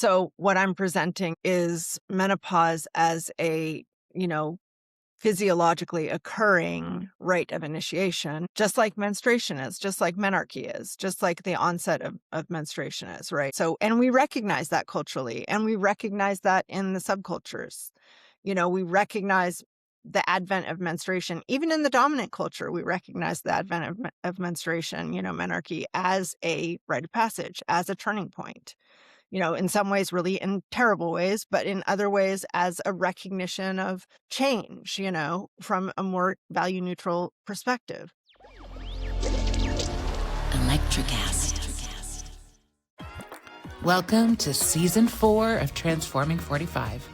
So what I'm presenting is menopause as a, you know, physiologically occurring rite of initiation, just like menstruation is, just like menarche is, just like the onset of menstruation is, right? So, and we recognize that culturally, and we recognize that in the subcultures. We recognize the advent of menstruation. Even in the dominant culture, we recognize the advent of menstruation, menarche, as a rite of passage, as a turning point. In some ways, really in terrible ways, but in other ways, as a recognition of change, from a more value neutral perspective. Electricast. Welcome to Season 4 of Transforming 45.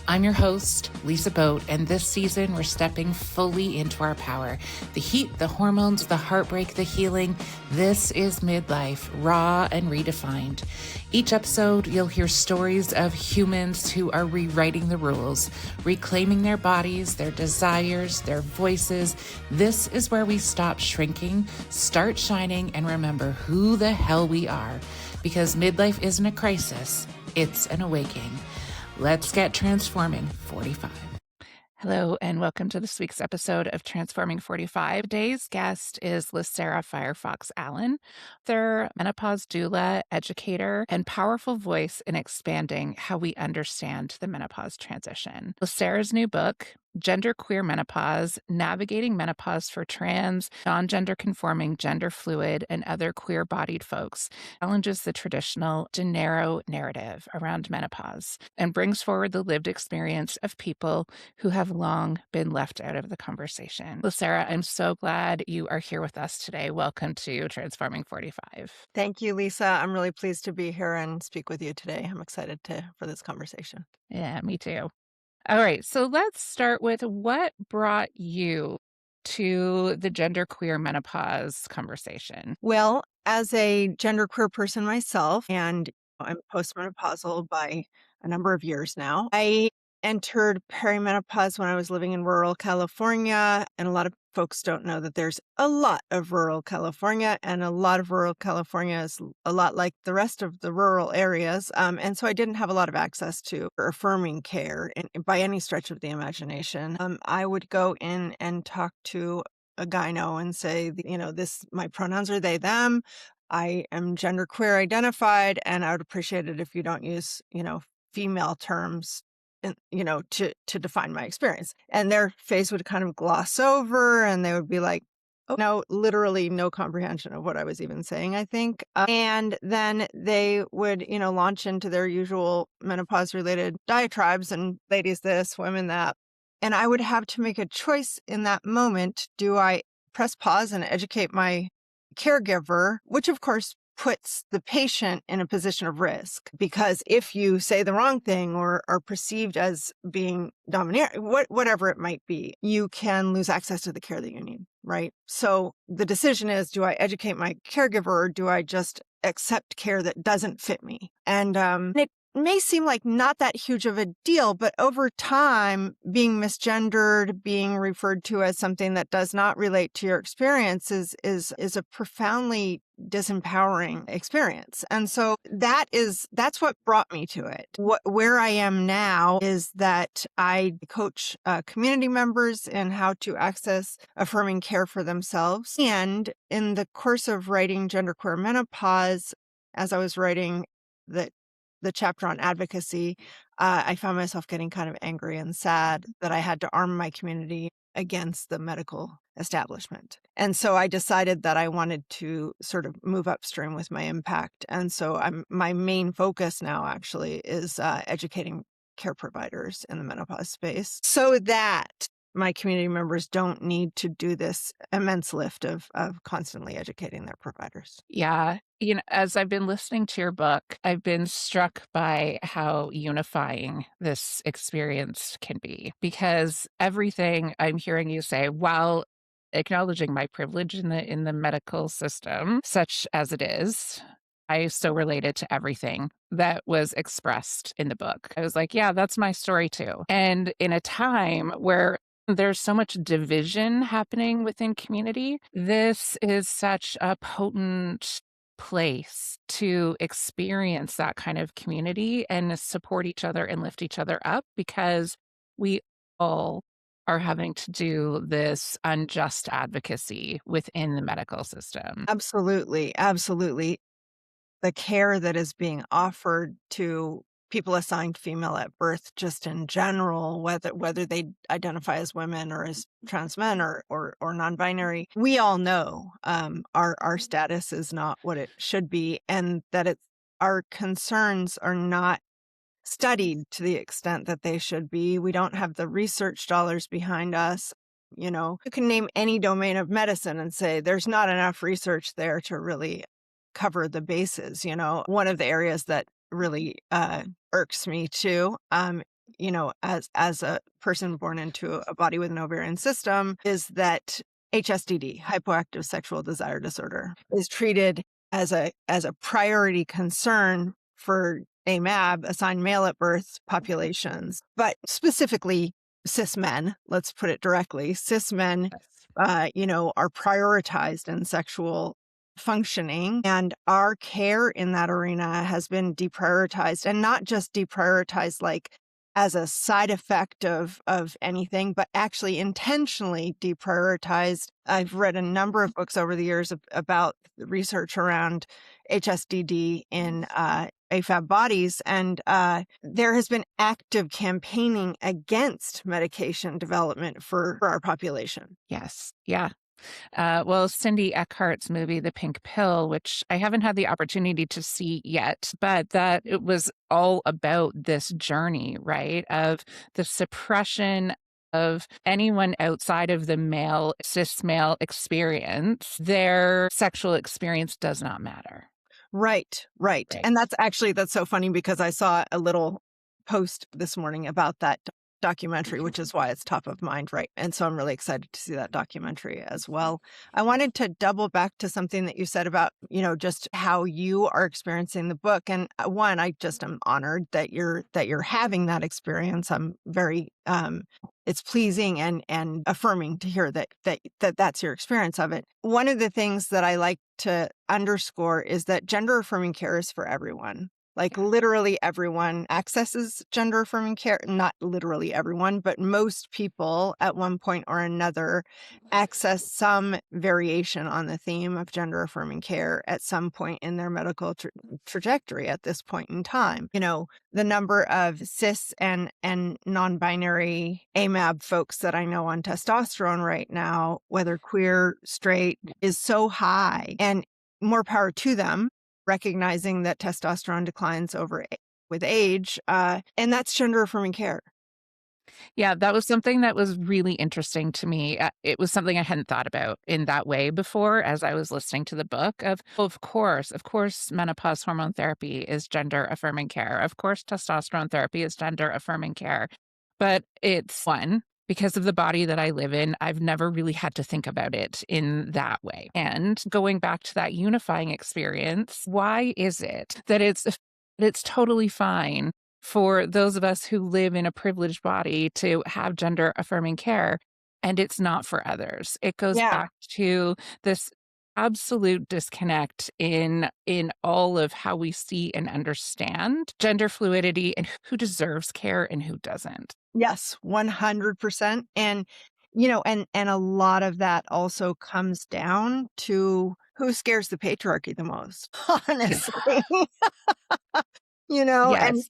I'm your host, Lisa Boat, and this season we're stepping fully into our power. The heat, the hormones, the heartbreak, the healing. This is midlife, raw and redefined. Each episode, you'll hear stories of humans who are rewriting the rules, reclaiming their bodies, their desires, their voices. This is where we stop shrinking, start shining, and remember who the hell we are. Because midlife isn't a crisis, it's an awakening. Let's get transforming 45. Hello, and welcome to this week's episode of Transforming 45. Today's guest is Lasara Firefox Allen, their menopause doula, educator, and powerful voice in expanding how we understand the menopause transition. Lasara's new book, Genderqueer Menopause, Navigating Menopause for Trans, Non-Gender Conforming, Gender Fluid, and Other Queer-Bodied Folks, challenges the traditional gender narrative around menopause and brings forward the lived experience of people who have long been left out of the conversation. Lasara, I'm so glad you are here with us today. Welcome to Transforming 45. Thank you, Lisa. I'm really pleased to be here and speak with you today. I'm excited for this conversation. Yeah, me too. All right, so let's start with what brought you to the genderqueer menopause conversation? Well, as a genderqueer person myself, and I'm postmenopausal by a number of years now, I entered perimenopause when I was living in rural California. And a lot of folks don't know that there's a lot of rural California, and a lot of rural California is a lot like the rest of the rural areas. And so I didn't have a lot of access to affirming care by any stretch of the imagination. I would go in and talk to a gyno and say, my pronouns are they, them. I am genderqueer identified, and I would appreciate it if you don't use, female terms, to define my experience. And their face would kind of gloss over, and they would be like, oh, no, literally no comprehension of what I was even saying, I think. And then they would, launch into their usual menopause related diatribes and ladies this, women that. And I would have to make a choice in that moment. Do I press pause and educate my caregiver, which of course puts the patient in a position of risk, because if you say the wrong thing or are perceived as being domineering, whatever it might be, you can lose access to the care that you need, right? So the decision is, do I educate my caregiver, or do I just accept care that doesn't fit me? And it may seem like not that huge of a deal, but over time, being misgendered, being referred to as something that does not relate to your experience is a profoundly disempowering experience. And so that's what brought me to it. Where I am now is that I coach community members in how to access affirming care for themselves. And in the course of writing Genderqueer Menopause, as I was writing the chapter on advocacy, I found myself getting kind of angry and sad that I had to arm my community against the medical establishment. And so I decided that I wanted to sort of move upstream with my impact. And so my main focus now actually is educating care providers in the menopause space, so that my community members don't need to do this immense lift of constantly educating their providers. Yeah. As I've been listening to your book, I've been struck by how unifying this experience can be, because everything I'm hearing you say, while acknowledging my privilege in the medical system, such as it is, I so related to everything that was expressed in the book. I was like, yeah, that's my story too. And in a time where there's so much division happening within community, this is such a potent place to experience that kind of community and support each other and lift each other up because we all are having to do this unjust advocacy within the medical system. Absolutely, absolutely. The care that is being offered to people assigned female at birth, just in general, whether they identify as women or as trans men or non-binary, we all know our status is not what it should be, and that it's our concerns are not studied to the extent that they should be. We don't have the research dollars behind us. You can name any domain of medicine and say there's not enough research there to really cover the bases. One of the areas that really irks me too, as a person born into a body with an ovarian system, is that HSDD, hypoactive sexual desire disorder, is treated as a priority concern for AMAB, assigned male at birth populations, but specifically cis men, let's put it directly, cis men, are prioritized in sexual functioning, and our care in that arena has been deprioritized, and not just deprioritized like as a side effect of anything, but actually intentionally deprioritized. I've read a number of books over the years about the research around HSDD in AFAB bodies, and there has been active campaigning against medication development for our population. Yes. Yeah. Well, Cindy Eckhart's movie, The Pink Pill, which I haven't had the opportunity to see yet, but that it was all about this journey, right? Of the suppression of anyone outside of the male, cis male experience, their sexual experience does not matter. Right, right. Right. And that's so funny because I saw a little post this morning about that documentary, which is why it's top of mind, right? And so I'm really excited to see that documentary as well. I wanted to double back to something that you said about, just how you are experiencing the book. And one, I just am honored that you're having that experience. I'm very it's pleasing and affirming to hear that's your experience of it. One of the things that I like to underscore is that gender affirming care is for everyone. Like literally everyone accesses gender affirming care. Not literally everyone, but most people at one point or another access some variation on the theme of gender affirming care at some point in their medical trajectory at this point in time. The number of cis and non-binary AMAB folks that I know on testosterone right now, whether queer, straight, is so high, and more power to them, recognizing that testosterone declines with age, and that's gender affirming care. Yeah, that was something that was really interesting to me. It was something I hadn't thought about in that way before as I was listening to the book of course, menopause hormone therapy is gender affirming care. Of course, testosterone therapy is gender affirming care. But it's one, because of the body that I live in, I've never really had to think about it in that way. And going back to that unifying experience, why is it that it's totally fine for those of us who live in a privileged body to have gender affirming care, and it's not for others? It goes Yeah. back to this absolute disconnect in all of how we see and understand gender fluidity and who deserves care and who doesn't. Yes, 100%. And a lot of that also comes down to who scares the patriarchy the most, honestly. And Yes.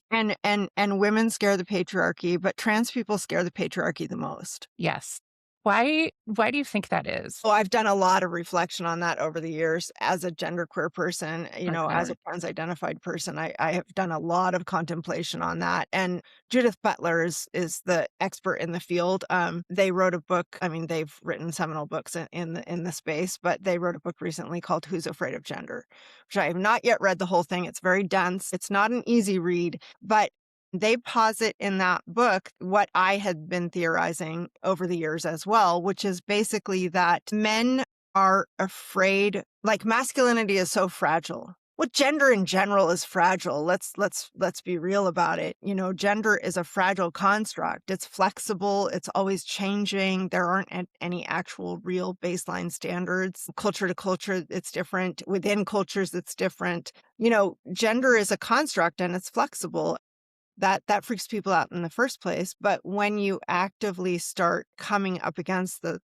and women scare the patriarchy, but trans people scare the patriarchy the most. Yes. Why do you think that is? Oh, I've done a lot of reflection on that over the years as a genderqueer person, as Okay. a trans identified person. I have done a lot of contemplation on that. And Judith Butler is the expert in the field. They wrote a book. I mean, they've written seminal books in the space, but they wrote a book recently called Who's Afraid of Gender, which I have not yet read the whole thing. It's very dense. It's not an easy read, but they posit in that book what I had been theorizing over the years as well, which is basically that men are afraid, like masculinity is so fragile. Well, gender in general is fragile. Let's be real about it. Gender is a fragile construct. It's flexible, it's always changing. There aren't any actual real baseline standards. Culture to culture, it's different. Within cultures, it's different. Gender is a construct and it's flexible. That freaks people out in the first place. But when you actively start coming up against the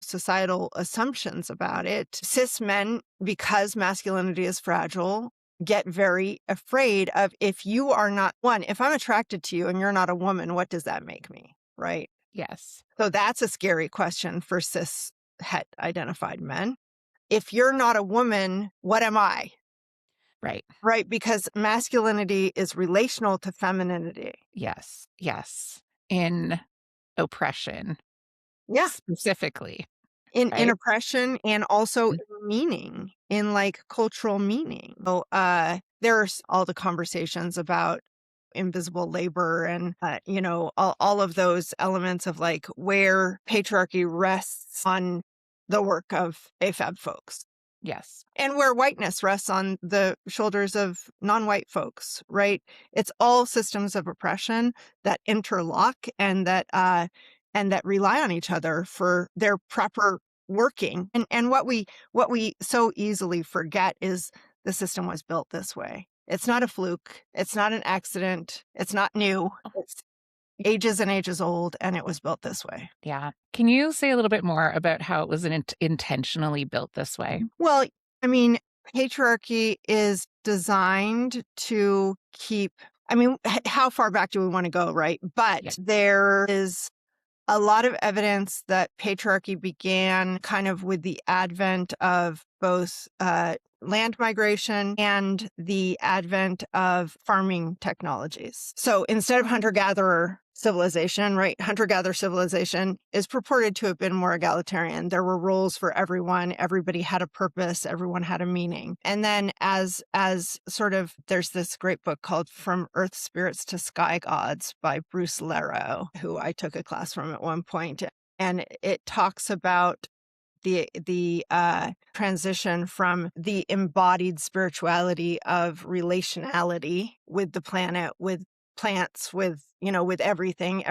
societal assumptions about it, cis men, because masculinity is fragile, get very afraid of, if you are not one, if I'm attracted to you and you're not a woman, what does that make me? Right. Yes. So that's a scary question for cis het identified men. If you're not a woman, what am I? Right. Right, because masculinity is relational to femininity. Yes. Yes. In oppression Yeah, specifically, in right? oppression and also Mm. in meaning, in like cultural meaning. So there's all the conversations about invisible labor and all of those elements of like where patriarchy rests on the work of AFAB folks. Yes. And where whiteness rests on the shoulders of non-white folks, right? It's all systems of oppression that interlock and that rely on each other for their proper working. And what we so easily forget is the system was built this way. It's not a fluke. It's not an accident. It's not new. It's ages and ages old, and it was built this way. Yeah. Can you say a little bit more about how it was intentionally built this way? Well, I mean, patriarchy is designed to keep, how far back do we want to go, right? Yeah. But there is a lot of evidence that patriarchy began kind of with the advent of both land migration and the advent of farming technologies. So instead of hunter-gatherer civilization, right, hunter-gatherer civilization is purported to have been more egalitarian. There were roles for everyone. Everybody had a purpose. Everyone had a meaning. And then as sort of, there's this great book called From Earth Spirits to Sky Gods by Bruce Lero, who I took a class from at one point. And it talks about the transition from the embodied spirituality of relationality with the planet, with plants, with everything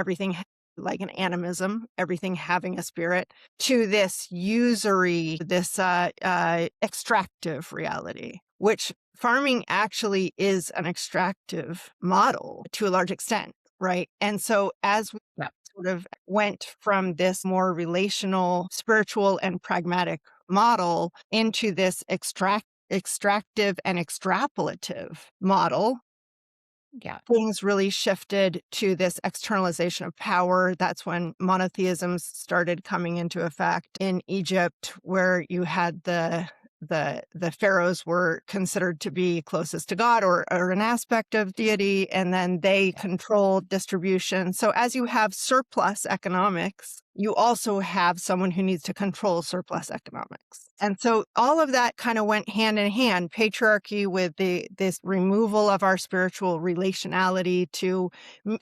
like an animism, everything having a spirit, to this usury, this extractive reality, which farming actually is an extractive model to a large extent, right? And so as we Yeah. sort of went from this more relational, spiritual, and pragmatic model into this extractive and extrapolative model, Yeah. things really shifted to this externalization of power. That's when monotheism started coming into effect in Egypt, where you had the pharaohs were considered to be closest to God or an aspect of deity, and then they Yeah. controlled distribution. So as you have surplus economics, you also have someone who needs to control surplus economics. And so all of that kind of went hand in hand, patriarchy with this removal of our spiritual relationality to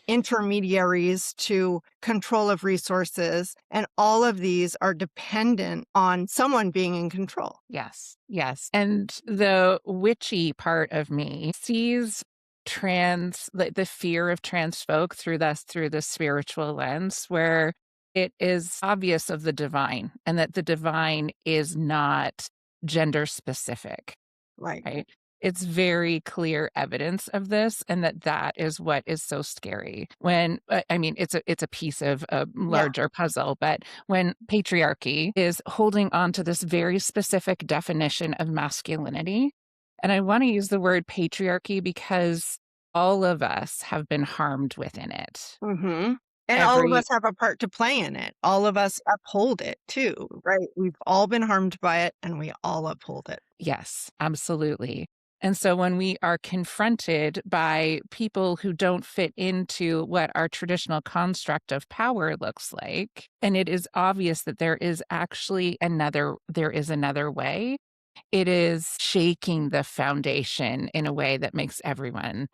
intermediaries, to control of resources. And all of these are dependent on someone being in control. Yes. Yes. And the witchy part of me sees the fear of trans folk through the spiritual lens, where it is obvious of the divine and that the divine is not gender specific. Right. Right? It's very clear evidence of this, and that is what is so scary. When I mean, it's a piece of a Yeah. larger puzzle, but when patriarchy is holding on to this very specific definition of masculinity, and I want to use the word patriarchy because all of us have been harmed within it. Mm-hmm. And all of Every us have a part to play in it. All of us uphold it too, right? We've all been harmed by it and we all uphold it. Yes, absolutely. And so when we are confronted by people who don't fit into what our traditional construct of power looks like, and it is obvious that there is another way, it is shaking the foundation in a way that makes everyone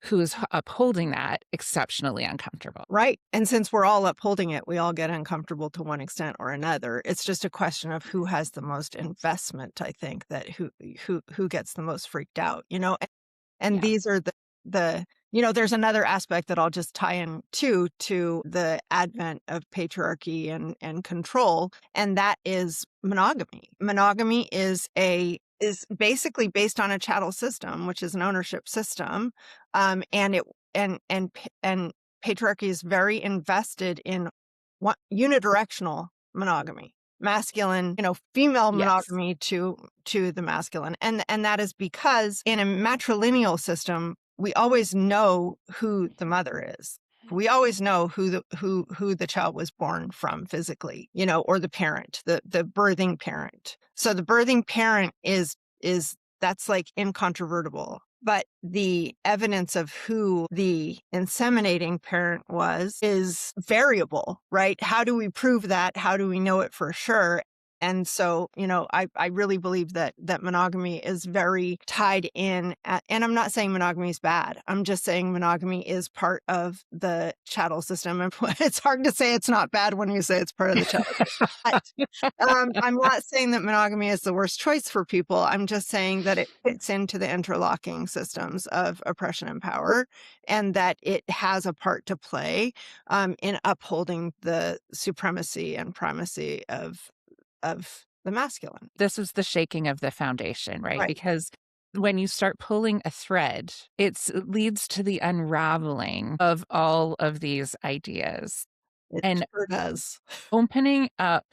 who's upholding that exceptionally uncomfortable. Right. And since we're all upholding it, we all get uncomfortable to one extent or another. It's just a question of who has the most investment, I think, that who gets the most freaked out, and Yeah. these are the there's another aspect that I'll just tie in to the advent of patriarchy and control, and that is monogamy. Monogamy is basically based on a chattel system, which is an ownership system, and it and patriarchy is very invested in unidirectional monogamy, masculine, female Yes. monogamy to the masculine. And that is because in a matrilineal system, we always know who the mother is. We always know who the child was born from physically, or the parent, the birthing parent. So the birthing parent is that's like incontrovertible. But the evidence of who the inseminating parent was is variable, right? How do we prove that? How do we know it for sure? And so, I really believe that monogamy is very tied in. And I'm not saying monogamy is bad. I'm just saying monogamy is part of the chattel system. And it's hard to say it's not bad when you say it's part of the chattel system. But I'm not saying that monogamy is the worst choice for people. I'm just saying that it fits into the interlocking systems of oppression and power, and that it has a part to play in upholding the supremacy and primacy of the masculine. This is the shaking of the foundation, right? Right. Because when you start pulling a thread, it leads to the unraveling of all of these ideas It and sure does. opening up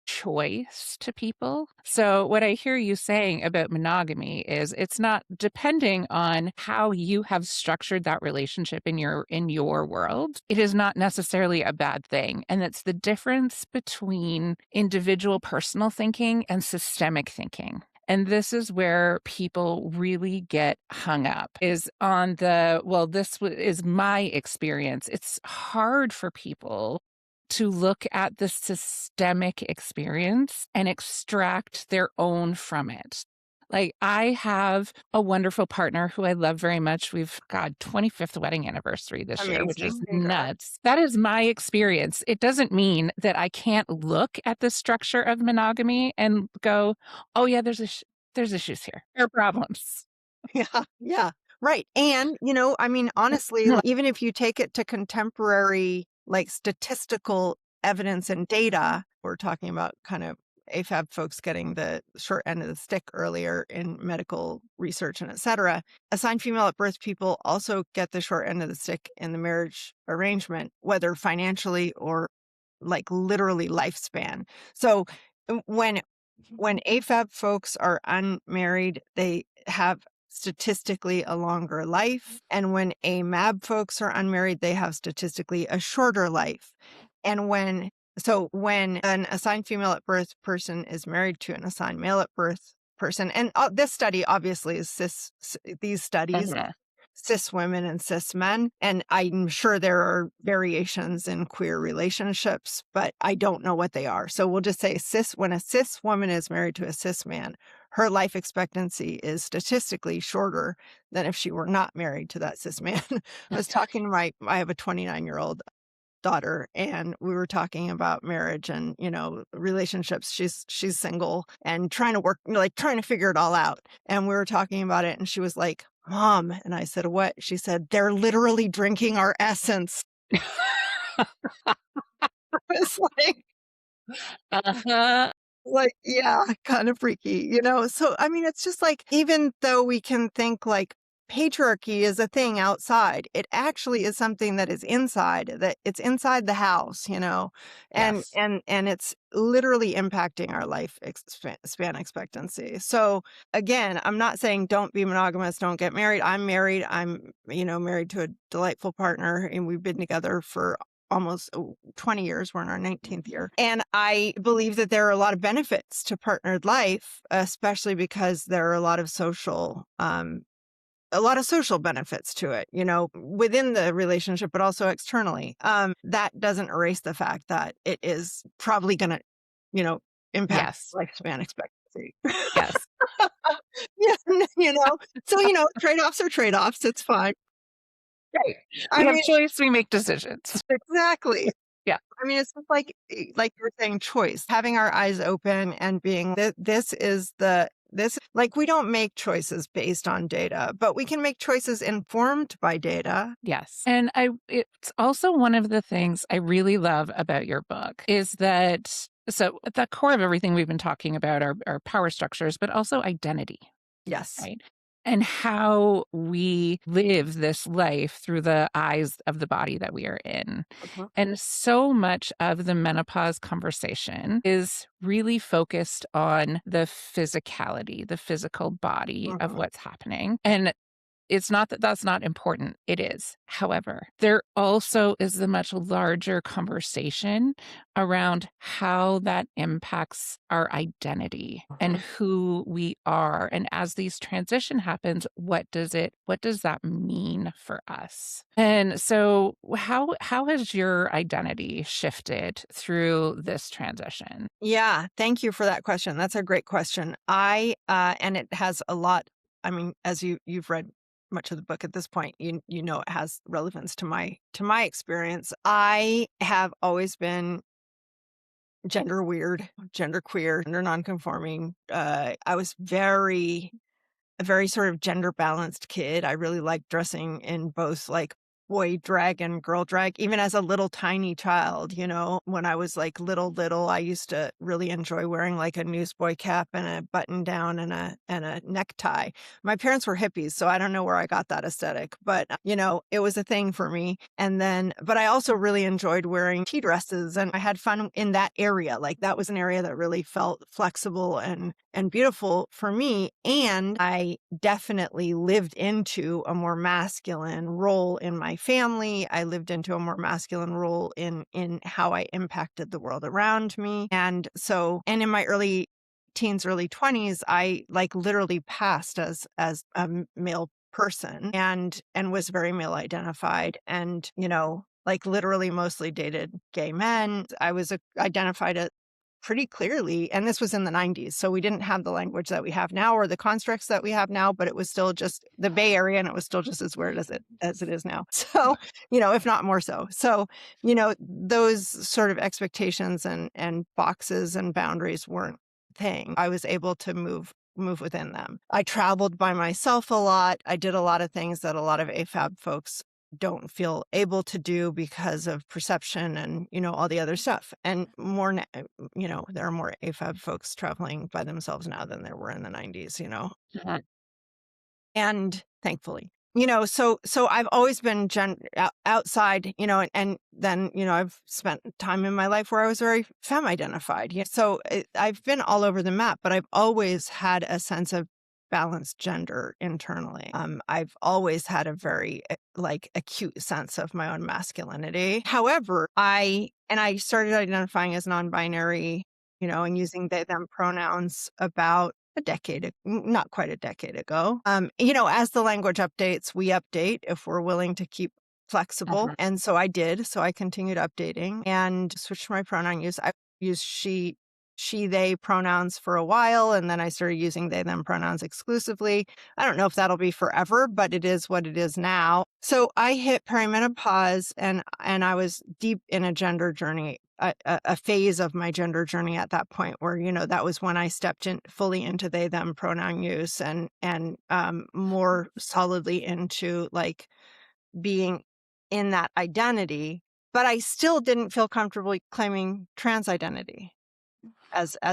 choice to people. So what I hear you saying about monogamy is it's not depending on how you have structured that relationship in your world. It is not necessarily a bad thing. And it's the difference between individual personal thinking and systemic thinking. And this is where people really get hung up is on is my experience. It's hard for people to look at the systemic experience and extract their own from it. Like, I have a wonderful partner who I love very much. We've got 25th wedding anniversary this year, which is Amazing. Congrats. nuts. That is my experience. It doesn't mean that I can't look at the structure of monogamy and go, "Oh yeah, there's issues here. There are problems." Yeah, yeah, right. And, I mean, honestly, like, even if you take it to contemporary, like statistical evidence and data, we're talking about kind of AFAB folks getting the short end of the stick earlier in medical research and et cetera. Assigned female at birth people also get the short end of the stick in the marriage arrangement, whether financially or like literally lifespan. So when AFAB folks are unmarried, they have statistically a longer life. And when AMAB folks are unmarried, they have statistically a shorter life. And when an assigned female at birth person is married to an assigned male at birth person, and this study obviously is these studies Mhm. cis women and cis men. And I'm sure there are variations in queer relationships, but I don't know what they are. So we'll just say when a cis woman is married to a cis man, her life expectancy is statistically shorter than if she were not married to that cis man. I was talking to I have a 29-year-old daughter, and we were talking about marriage and relationships. She's single and trying to work, like trying to figure it all out, and we were talking about it, and she was like, "Mom," and I said, "What?" She said, "They're literally drinking our essence." It's Uh-huh. like, yeah, kind of freaky. So, I mean, it's just like, even though we can think like patriarchy is a thing outside, it actually is something that is inside, that it's inside the house, and, Yes. and it's literally impacting our life span expectancy. So again, I'm not saying don't be monogamous, don't get married. I'm married. I'm, married to a delightful partner, and we've been together for almost 20 years. We're in our 19th year. And I believe that there are a lot of benefits to partnered life, especially because there are a lot of social benefits to it, within the relationship, but also externally. That doesn't erase the fact that it is probably going to, impact Yes. lifespan expectancy. Yes. Yeah, so, trade-offs are trade-offs. It's fine. Right. I We have mean, choice, we make decisions. exactly. Yeah. I mean, it's just like you were saying, choice, having our eyes open and being this is this, like, we don't make choices based on data, but we can make choices informed by data. Yes. And it's also one of the things I really love about your book is that so at the core of everything we've been talking about are power structures, but also identity, Yes. right? And how we live this life through the eyes of the body that we are in. Mhm. And so much of the menopause conversation is really focused on the physicality, the physical body of Mhm. what's happening. And it's not that that's not important. It is. However, there also is the much larger conversation around how that impacts our identity and Mhm. who we are. And as these transition happens, what does that mean for us? And so how has your identity shifted through this transition? Yeah, thank you for that question. That's a great question. And it has a lot. I mean, as you've read much of the book at this point, you know it has relevance to my experience. I have always been gender weird, gender queer, gender nonconforming. I was a very sort of gender balanced kid. I really liked dressing in both like boy drag and girl drag, even as a little tiny child, when I was like little, I used to really enjoy wearing like a newsboy cap and a button down and a necktie. My parents were hippies, so I don't know where I got that aesthetic, but it was a thing for me. But I also really enjoyed wearing tea dresses and I had fun in that area. Like that was an area that really felt flexible and beautiful for me. And I definitely lived into a more masculine role in my family. I lived into a more masculine role in how I impacted the world around me. And in my early teens, early 20s, I like literally passed as a male person and was very male identified and like literally mostly dated gay men. I was identified pretty clearly. And this was in the 90s. So we didn't have the language that we have now or the constructs that we have now, but it was still just the Bay Area and it was still just as weird as it is now. So, if not more so. So, those sort of expectations and boxes and boundaries weren't a thing. I was able to move within them. I traveled by myself a lot. I did a lot of things that a lot of AFAB folks don't feel able to do because of perception and all the other stuff and there are more AFAB folks traveling by themselves now than there were in the 90s. Mhm. And thankfully, so I've always been outside, and then, I've spent time in my life where I was very femme identified. Yeah. So I've been all over the map, but I've always had a sense of balanced gender internally. I've always had a very like acute sense of my own masculinity. However, I started identifying as non-binary, and using they, them pronouns about not quite a decade ago. As the language updates, we update if we're willing to keep flexible. Mhm. And so I did. So I continued updating and switched my pronoun use. I used they pronouns for a while, and then I started using they, them pronouns exclusively. I don't know if that'll be forever, but it is what it is now. So I hit perimenopause and I was deep in a gender journey, a phase of my gender journey at that point where, that was when I stepped in fully into they, them pronoun use and more solidly into like being in that identity. But I still didn't feel comfortable claiming trans identity as a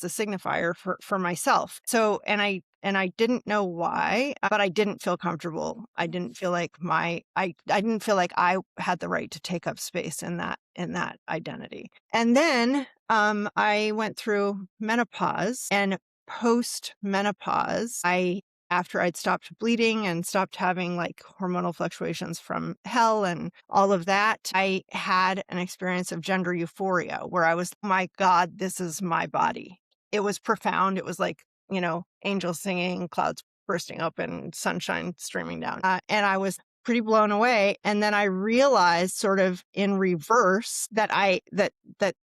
signifier for myself. So and I didn't know why, but I didn't feel comfortable. I didn't feel like I didn't feel like I had the right to take up space in that identity. And then I went through menopause and post menopause, after I'd stopped bleeding and stopped having like hormonal fluctuations from hell and all of that, I had an experience of gender euphoria where I was, oh my God, this is my body. It was profound. It was like, angels singing, clouds bursting open, sunshine streaming down. And I was pretty blown away. And then I realized sort of in reverse that that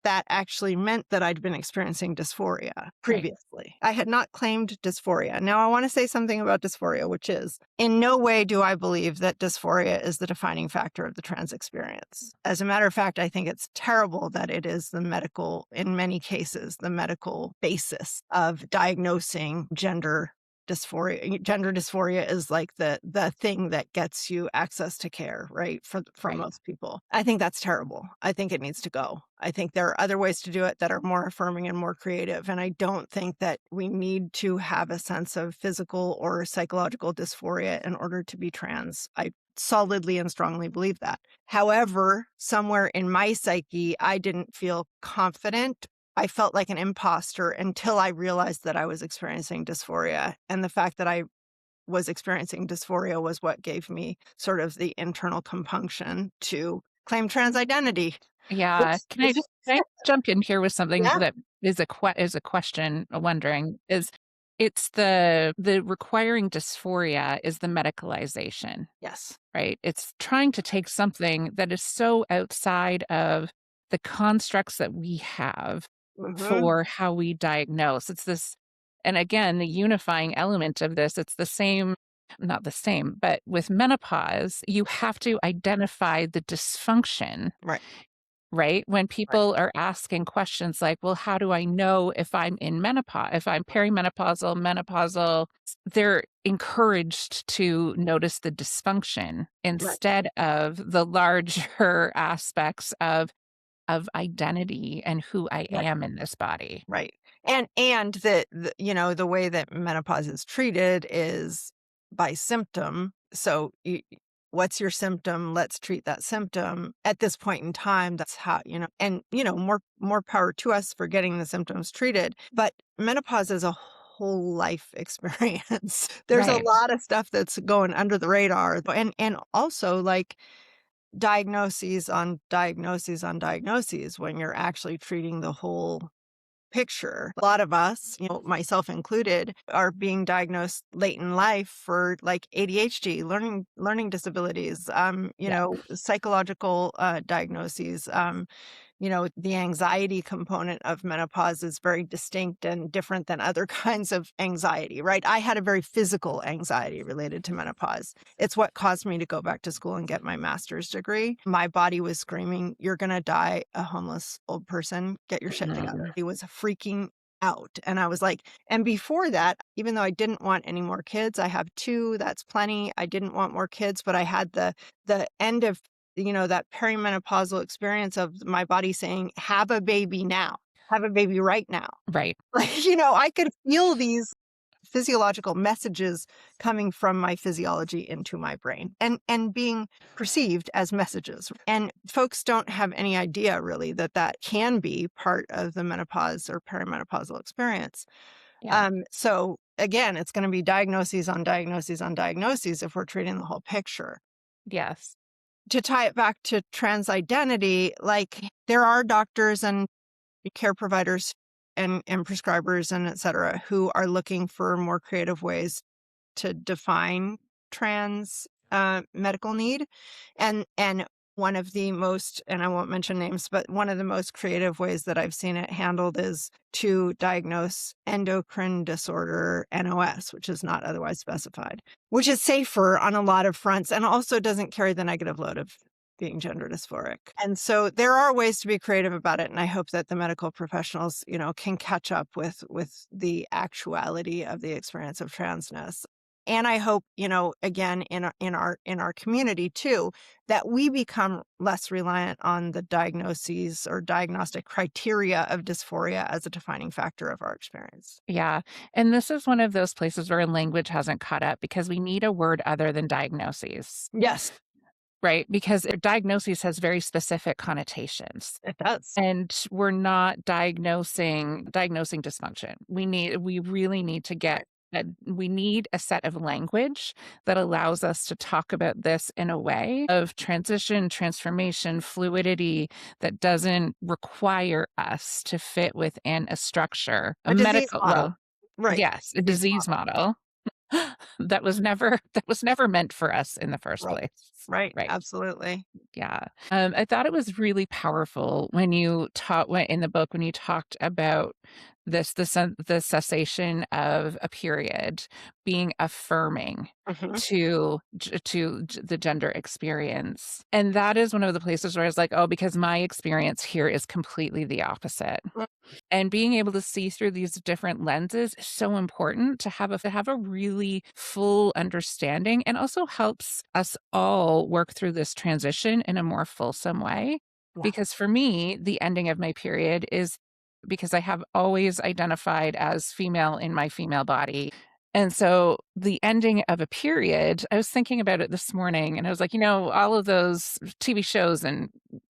that actually meant that I'd been experiencing dysphoria Right. previously. I had not claimed dysphoria. Now, I want to say something about dysphoria, which is in no way do I believe that dysphoria is the defining factor of the trans experience. As a matter of fact, I think it's terrible that it is the medical, in many cases, the medical basis of diagnosing gender dysphoria. Gender dysphoria is like the thing that gets you access to care, right? For Right. most people. I think that's terrible. I think it needs to go. I think there are other ways to do it that are more affirming and more creative. And I don't think that we need to have a sense of physical or psychological dysphoria in order to be trans. I solidly and strongly believe that. However, somewhere in my psyche, I didn't feel confident. I felt like an imposter until I realized that I was experiencing dysphoria. And the fact that I was experiencing dysphoria was what gave me sort of the internal compunction to claim trans identity. Yeah. Which, which Can I jump in here with something yeah, that is a question, wondering is it's the requiring dysphoria is the medicalization, yes. right? It's trying to take something that is so outside of the constructs that we have Hmm. for how we diagnose. It's this, and again, the unifying element of this, it's the same, not the same, but with menopause, you have to identify the dysfunction, Right, right? When right, people are asking questions like, well, how do I know if I'm in menopause, if I'm perimenopausal, menopausal? They're encouraged to notice the dysfunction right, instead of the larger aspects of identity and who I right. am in this body. Right. And the way that menopause is treated is by symptom. So what's your symptom? Let's treat that symptom. At this point in time, that's how, and more power to us for getting the symptoms treated. But menopause is a whole life experience. There's a Right. lot of stuff that's going under the radar. And also like diagnoses on diagnoses on diagnoses when you're actually treating the whole picture. A lot of us, myself included, are being diagnosed late in life for like ADHD, learning disabilities, Yeah. psychological diagnoses. The anxiety component of menopause is very distinct and different than other kinds of anxiety, right? I had a very physical anxiety related to menopause. It's what caused me to go back to school and get my master's degree. My body was screaming, "You're going to die a homeless old person. Get your shit together." It was freaking out. And I was like, and before that, even though I didn't want any more kids, I have two, that's plenty. I didn't want more kids, but I had the end of that perimenopausal experience of my body saying, have a baby now, have a baby right now. Right. Like, I could feel these physiological messages coming from my physiology into my brain and being perceived as messages. And folks don't have any idea really that can be part of the menopause or perimenopausal experience. Yeah. So again, it's going to be diagnoses on diagnoses on diagnoses if we're treating the whole picture. Yes. To tie it back to trans identity, like there are doctors and care providers and prescribers and et cetera who are looking for more creative ways to define trans medical need. And one of the most, and I won't mention names, but one of the most creative ways that I've seen it handled is to diagnose endocrine disorder NOS, which is not otherwise specified, which is safer on a lot of fronts and also doesn't carry the negative load of being gender dysphoric. And so there are ways to be creative about it. And I hope that the medical professionals, can catch up with the actuality of the experience of transness. And I hope, again, in our community too, that we become less reliant on the diagnoses or diagnostic criteria of dysphoria as a defining factor of our experience. Yeah. And this is one of those places where language hasn't caught up because we need a word other than diagnoses, Yes, right? Because diagnoses has very specific connotations. it does. And we're not diagnosing dysfunction. We really need to get Right. we need a set of language that allows us to talk about this in a way of transition, transformation, fluidity that doesn't require us to fit within a structure, a A disease medical, model. well, Right. yes, a Disease disease model. model. that was never meant for us in the first Right. place. Right. Right. Absolutely. Yeah. I thought it was really powerful when you taught when in the book when you talked about the cessation of a period being affirming Hmm. the gender experience. And that is one of the places where I was like, oh, because my experience here is completely the opposite. And being able to see through these different lenses is so important to have a really full understanding, and also helps us all work through this transition in a more fulsome way. Yeah. Because for me, the ending of my period is because I have always identified as female in my female body. And so the ending of a period, I was thinking about it this morning and I was like, all of those TV shows and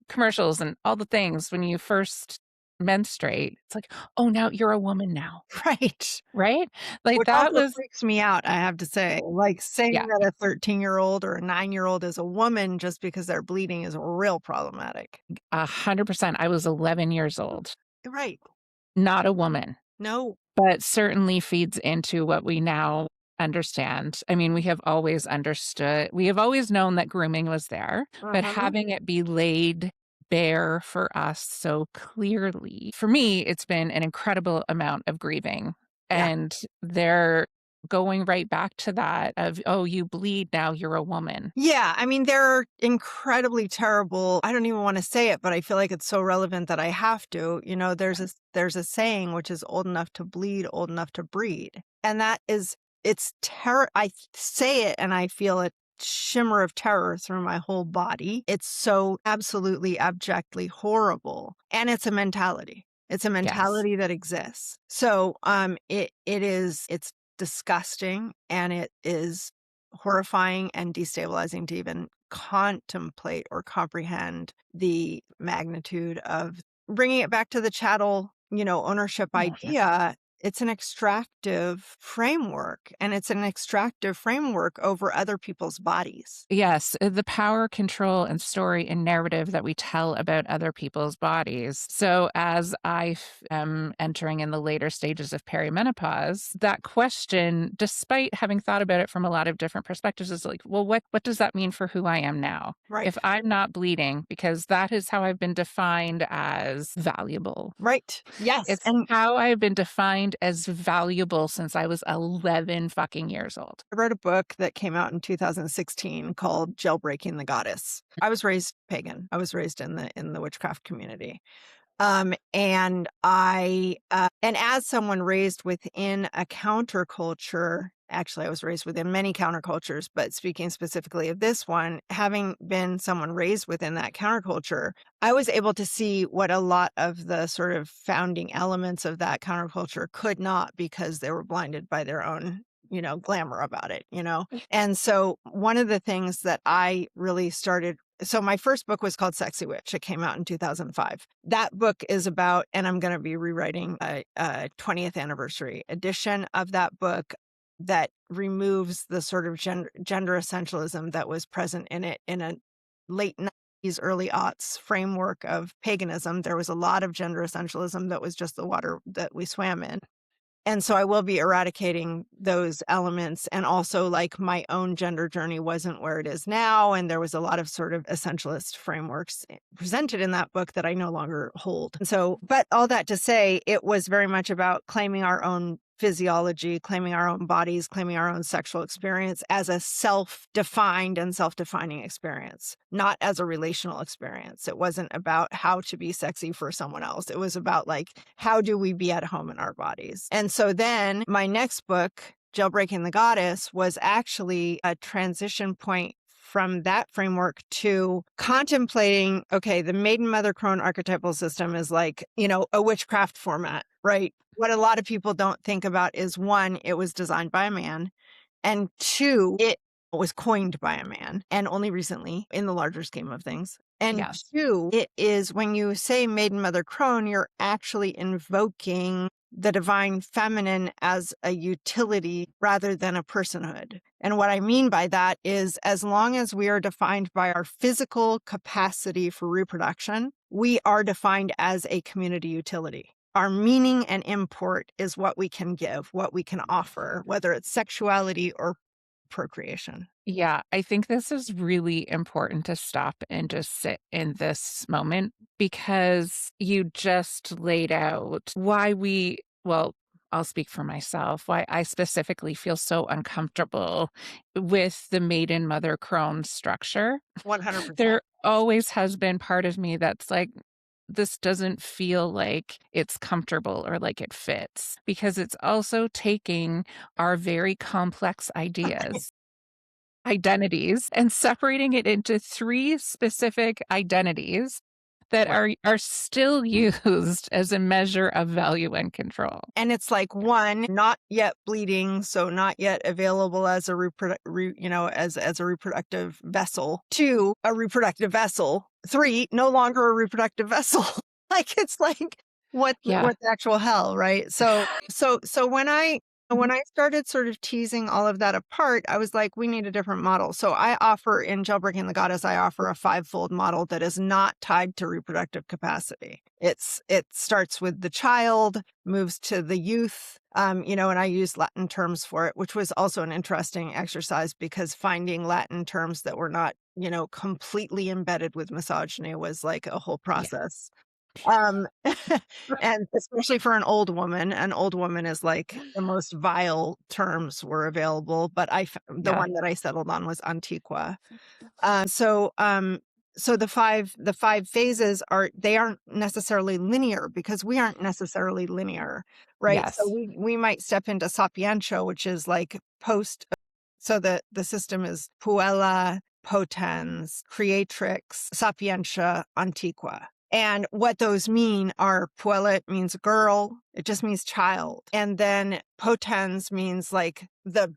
commercials and all the things when you first menstruate, it's like, "Oh, now you're a woman now." Right. Right? Like, Which that also was freaks me out, I have to say. Like, saying yeah, that a 13-year-old or a 9-year-old is a woman just because they're bleeding is real problematic. 100%. I was 11 years old, Right. not a woman, No. but certainly feeds into what we now understand. I mean, we have always known that grooming was there, but Mhm. having it be laid bare for us so clearly, for me, it's been an incredible amount of grieving. Yeah. And they're going right back to that of, oh, you bleed, now you're a woman. Yeah, I mean, they're incredibly terrible. I don't even wanna say it, but I feel like it's so relevant that I have to. There's a saying which is old enough to bleed, old enough to breed. And that is it's terror. Say it and I feel a shimmer of terror through my whole body. It's so absolutely abjectly horrible. And it's a mentality. It's a Yes. mentality that exists. So it's disgusting and it is horrifying and destabilizing to even contemplate or comprehend the magnitude of bringing it back to the chattel, ownership Oh, yeah. idea. It's an extractive framework and it's an extractive framework over other people's bodies. Yes, the power, control, and story and narrative that we tell about other people's bodies. So, as am entering in the later stages of perimenopause, that question, despite having thought about it from a lot of different perspectives, is like, well, what does that mean for who I am now? Right. If I'm not bleeding, because that is how I've been defined as valuable. Right. Yes. It's And how I've been defined as valuable since I was 11 fucking years old. I wrote a book that came out in 2016 called Jailbreaking the Goddess. I was raised pagan. I was raised in the witchcraft community. And as someone raised within a counterculture, actually, I was raised within many countercultures, but speaking specifically of this one, having been someone raised within that counterculture, I was able to see what a lot of the sort of founding elements of that counterculture could not because they were blinded by their own glamour about it. And so one of the things that I really started so my first book was called Sexy Witch. It came out in 2005. That book is about, and I'm going to be rewriting a 20th anniversary edition of that book that removes the sort of gender essentialism that was present in it in a late 90s, early aughts framework of paganism. There was a lot of gender essentialism that was just the water that we swam in. And so I will be eradicating those elements. And also, like, my own gender journey wasn't where it is now. And there was a lot of sort of essentialist frameworks presented in that book that I no longer hold. And so, but all that to say, it was very much about claiming our own physiology, claiming our own bodies, claiming our own sexual experience as a self-defined and self-defining experience, not as a relational experience. It wasn't about how to be sexy for someone else. It was about, like, how do we be at home in our bodies? And so then my next book, Jailbreaking the Goddess, was actually a transition point from that framework to contemplating, okay, the maiden mother crone archetypal system is like, a witchcraft format, right? What a lot of people don't think about is, one, it was designed by a man, and two, it was coined by a man, and only recently in the larger scheme of things. And Yes. two, it is when you say maiden mother crone, you're actually invoking the divine feminine as a utility rather than a personhood. And what I mean by that is, as long as we are defined by our physical capacity for reproduction, we are defined as a community utility. our meaning and import is what we can give, what we can offer, whether it's sexuality or procreation. Yeah, I think this is really important to stop and just sit in this moment because you just laid out why well, I'll speak for myself, why I specifically feel so uncomfortable with the maiden mother crone structure. 100%. There always has been part of me that's like, this doesn't feel like it's comfortable or like it fits because it's also taking our very complex identities and separating it into 3 specific identities that Right. are still used as a measure of value and control. And it's like 1, not yet bleeding, so not yet available as a as a reproductive vessel. 2, a reproductive vessel. 3, no longer a reproductive vessel. Like, it's like, Yeah, what the actual hell, right? So when I started sort of teasing all of that apart, I was like, we need a different model. So I offer in Jailbreaking the Goddess, I offer a fivefold model that is not tied to reproductive capacity. It starts with the child, moves to the youth, and I use Latin terms for it, which was also an interesting exercise because finding Latin terms that were not, completely embedded with misogyny was like a whole yeah, process. Um, and especially for an old woman is like the most vile terms were available, but the yeah, one that I settled on was Antiqua. So the five phases they aren't necessarily linear because we aren't necessarily linear, right? So yes, we might step into sapientia, which is like post. So the system is puella, potens, creatrix, sapientia, antiqua. And what those mean are puella means girl, it just means child. And then potens means like the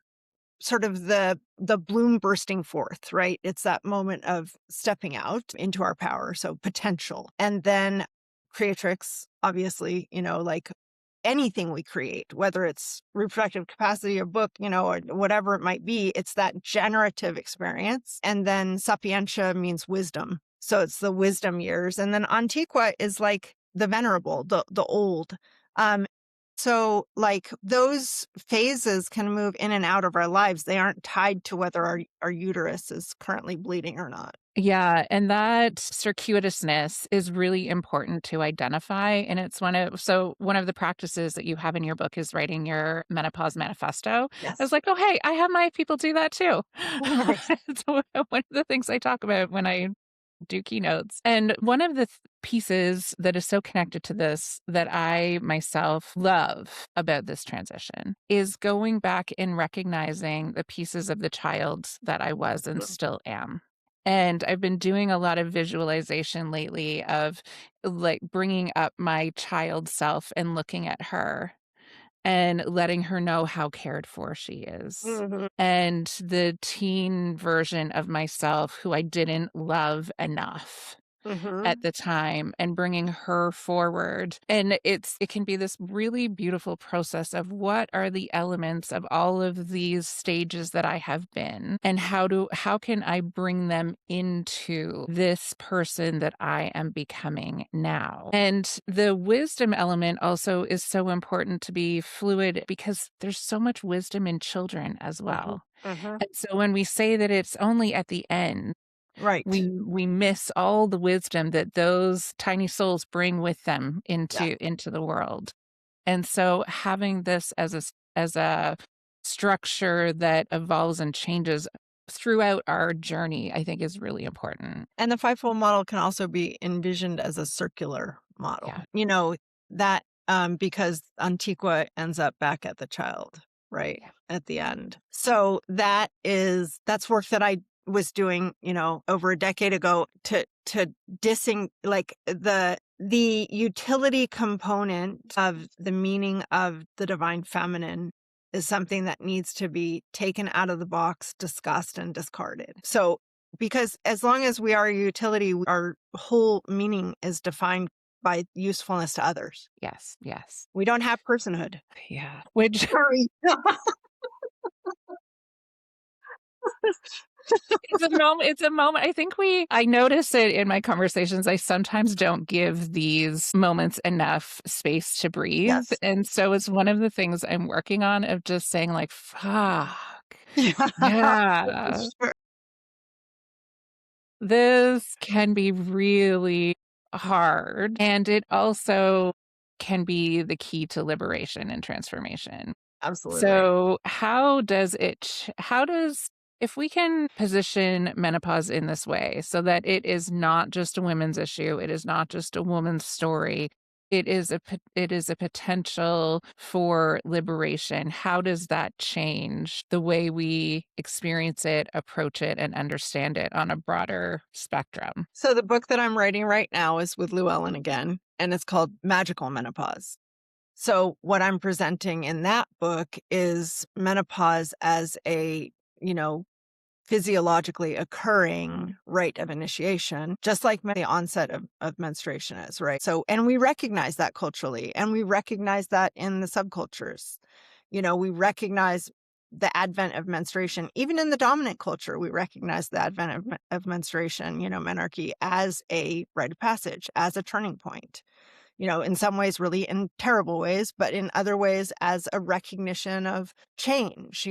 sort of the bloom bursting forth, right? It's that moment of stepping out into our power, so potential. And then creatrix, obviously, like anything we create, whether it's reproductive capacity, a book, or whatever it might be, it's that generative experience. And then sapientia means wisdom. So it's the wisdom years. And then antiqua is like the venerable, the old. Um, so, like, those phases can move in and out of our lives. They aren't tied to whether our uterus is currently bleeding or not. yeah, and that circuitousness is really important to identify, and it's one of the practices that you have in your book is writing your menopause manifesto. I was Yes. like, "Oh, hey, I have my people do that too." Right. It's one of the things I talk about when I do keynotes. And one of the pieces that is so connected to this that I myself love about this transition is going back and recognizing the pieces of the child that I was and still am. And I've been doing a lot of visualization lately of like bringing up my child self and looking at her and letting her know how cared for she is. Mhm. And the teen version of myself who I didn't love enough at Mhm. the time and bringing her forward. And it can be this really beautiful process of what are the elements of all of these stages that I have been and how can I bring them into this person that I am becoming now. And the wisdom element also is so important to be fluid because there's so much wisdom in children as Mhm. well. Mhm. And so when we say that it's only at the end Right. we miss all the wisdom that those tiny souls bring with them Yeah. into the world. And so having this as a structure that evolves and changes throughout our journey, I think is really important. And the fivefold model can also be envisioned as a circular Yeah. model. That because Antiqua ends up back at the child, right? Yeah. At the end. So that's work that I was doing, over a decade ago to dissing like the utility component of the meaning of the divine feminine is something that needs to be taken out of the box, discussed, and discarded. So because as long as we are a utility, our whole meaning is defined by usefulness to others. Yes. Yes. We don't have personhood. Yeah. Which Sorry. It's a moment. I notice it in my conversations. I sometimes don't give these moments enough space to breathe. Yes. And so it's one of the things I'm working on of just saying like, fuck. Yeah. Yeah. Sure. This can be really hard. And it also can be the key to liberation and transformation. Absolutely. So, how does, if we can position menopause in this way so that it is not just a women's issue, it is not just a woman's story, it is a potential for liberation. How does that change the way we experience it, approach it, and understand it on a broader spectrum? So the book that I'm writing right now is with Llewellyn again, and it's called Magical Menopause. So what I'm presenting in that book is menopause as a, you know, physiologically occurring rite of initiation, just like the onset of menstruation is, right? So, and we recognize that culturally, and we recognize that in the subcultures. We recognize the advent of menstruation. Even in the dominant culture, we recognize the advent of menstruation, menarche, as a rite of passage, as a turning point, in some ways, really in terrible ways, but in other ways, as a recognition of change,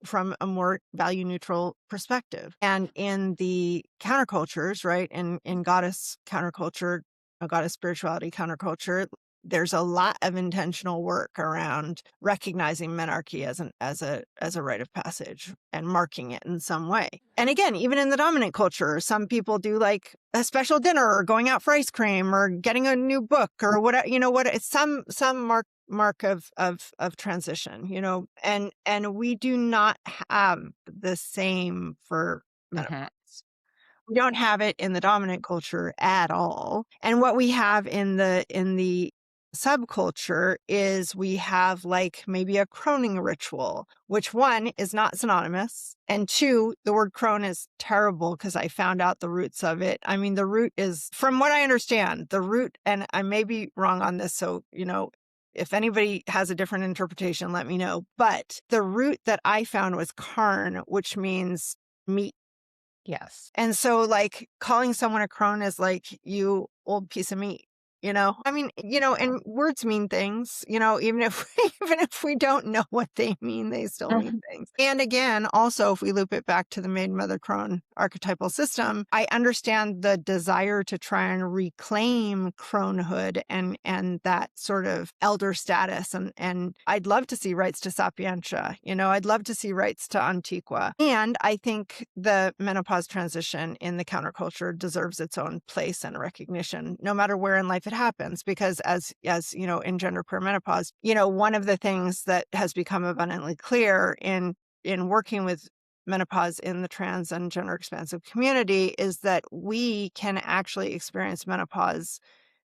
from a more value neutral perspective. And in the countercultures, right, in goddess counterculture, a goddess spirituality counterculture, there's a lot of intentional work around recognizing menarche as a rite of passage and marking it in some way. And again, even in the dominant culture, some people do like a special dinner or going out for ice cream or getting a new book or whatever, what it's some mark of transition, and we do not have the same for menopause. Mhm. We don't have it in the dominant culture at all. And what we have in the subculture is we have like maybe a croning ritual, which one is not synonymous. And two, the word crone is terrible because I found out the roots of it. I mean, the root is, from what I understand, the root, and I may be wrong on this. So, if anybody has a different interpretation, let me know. But the root that I found was carn, which means meat. Yes. And so, like, calling someone a crone is like, "You old piece of meat," you know? I mean, and words mean things, even if even if we don't know what they mean, they still mean Mhm. things. And again, also, if we loop it back to the maid, mother, crone archetypal system, I understand the desire to try and reclaim cronehood and that sort of elder status. And I'd love to see rights to sapientia, I'd love to see rights to antiqua. And I think the menopause transition in the counterculture deserves its own place and recognition, no matter where in life it happens. Because as in genderqueer menopause, one of the things that has become abundantly clear in working with menopause in the trans and gender expansive community is that we can actually experience menopause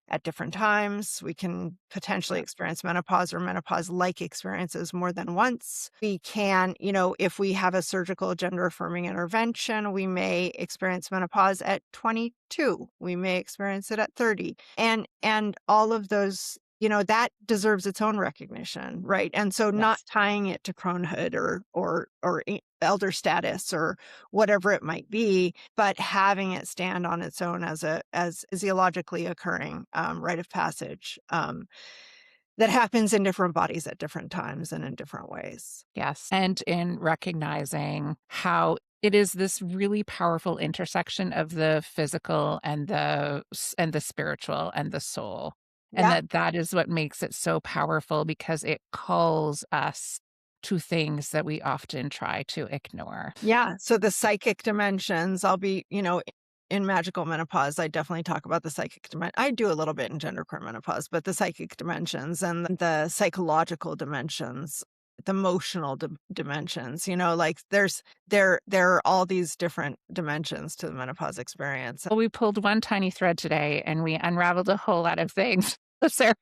at different times. We can potentially experience menopause or menopause-like experiences more than once. We can, if we have a surgical gender-affirming intervention, we may experience menopause at 22. We may experience it at 30. And all of those, that deserves its own recognition, right? And so not Yes. tying it to cronehood or elder status or whatever it might be, but having it stand on its own as physiologically occurring rite of passage that happens in different bodies at different times and in different ways. Yes. And in recognizing how it is this really powerful intersection of the physical and the spiritual and the soul. And Yeah. that is what makes it so powerful because it calls us to things that we often try to ignore. Yeah. So the psychic dimensions, I'll be, in magical menopause, I definitely talk about the psychic dimension. I do a little bit in genderqueer menopause, but the psychic dimensions and the psychological dimensions, the emotional dimensions, like there are all these different dimensions to the menopause experience. Well, we pulled one tiny thread today and we unraveled a whole lot of things. Sarah,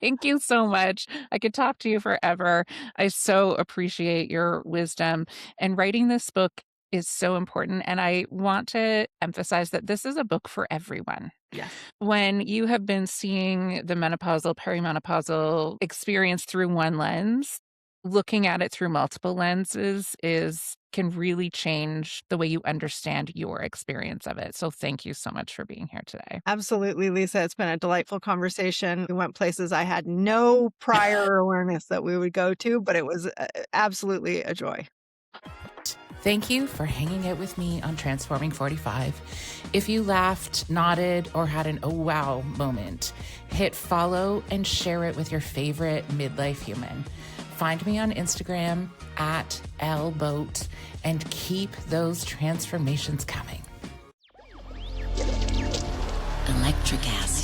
thank you so much. I could talk to you forever. I so appreciate your wisdom. And writing this book is so important. And I want to emphasize that this is a book for everyone. Yes. When you have been seeing the menopausal, perimenopausal experience through one lens, looking at it through multiple lenses is can really change the way you understand your experience of it. So thank you so much for being here today. Absolutely, Lisa. It's been a delightful conversation. We went places I had no prior awareness that we would go to, but it was absolutely a joy. Thank you for hanging out with me on Transforming 45. If you laughed, nodded, or had an oh wow moment, hit follow and share it with your favorite midlife human. Find me on Instagram at lboat and keep those transformations coming. Electric acid.